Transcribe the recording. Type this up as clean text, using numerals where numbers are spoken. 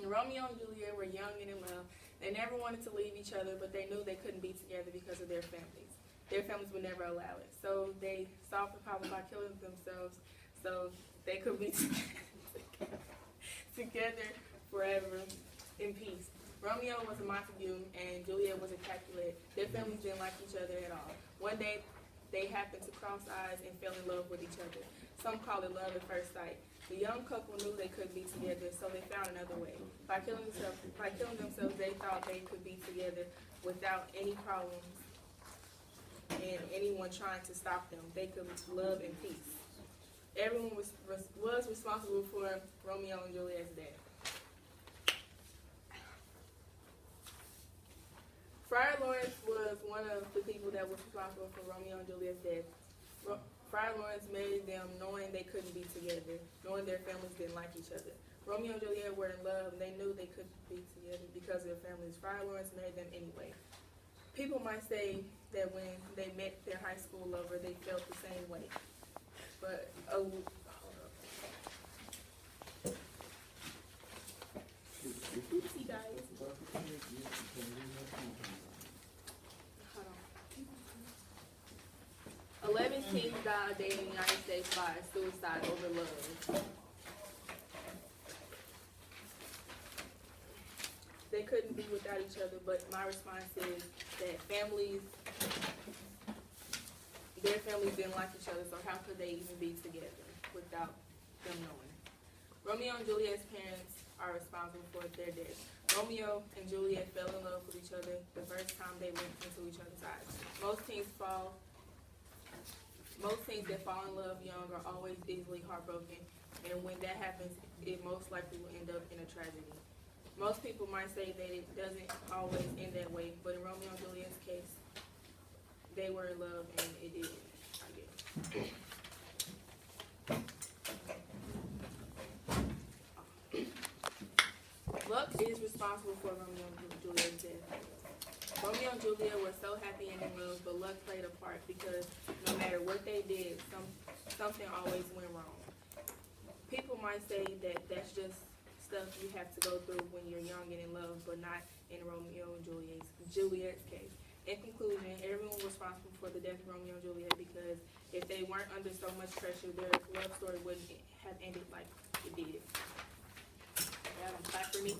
Romeo and Juliet were young and in love. They never wanted to leave each other, but they knew they couldn't be together because of their families. Their families would never allow it. So they solved the problem by killing themselves so they could be together forever in peace. Romeo was a Montague and Juliet was a Capulet. Their families didn't like each other at all. One day, they happened to cross eyes and fell in love with each other. Some call it love at first sight. The young couple knew they couldn't be together, so they found another way. By killing themselves, they thought they could be together without any problems and anyone trying to stop them. They could love in peace. Everyone was responsible for Romeo and Juliet's death. Friar Lawrence was one of the people that was responsible for Romeo and Juliet's death. Friar Lawrence married them knowing they couldn't be together, knowing their families didn't like each other. Romeo and Juliet were in love and they knew they couldn't be together because of their families. Friar Lawrence married them anyway. People might say that when they met their high school lover, they felt the same way. But, hold up. Oopsie, guys. Hold on. 11 kings died a day in the United States by suicide over love. They couldn't be without each other, but my response is that their families didn't like each other, so how could they even be together without them knowing? Romeo and Juliet's parents are responsible for their death. Romeo and Juliet fell in love with each other the first time they looked into each other's eyes. Most teens that fall in love young are always easily heartbroken, and when that happens, it most likely will end up in a tragedy. Most people might say that it doesn't always end that way, but in Romeo and Juliet's case, they were in love and it did, I guess. Luck is responsible for Romeo and Juliet's death. Romeo and Juliet were so happy and in love, but luck played a part because no matter what they did, something always went wrong. People might say that that's just stuff you have to go through when you're young and in love, but not in Romeo and Juliet's case. In conclusion, everyone was responsible for the death of Romeo and Juliet because if they weren't under so much pressure, their love story wouldn't have ended like it did. Y'all don't clap for me.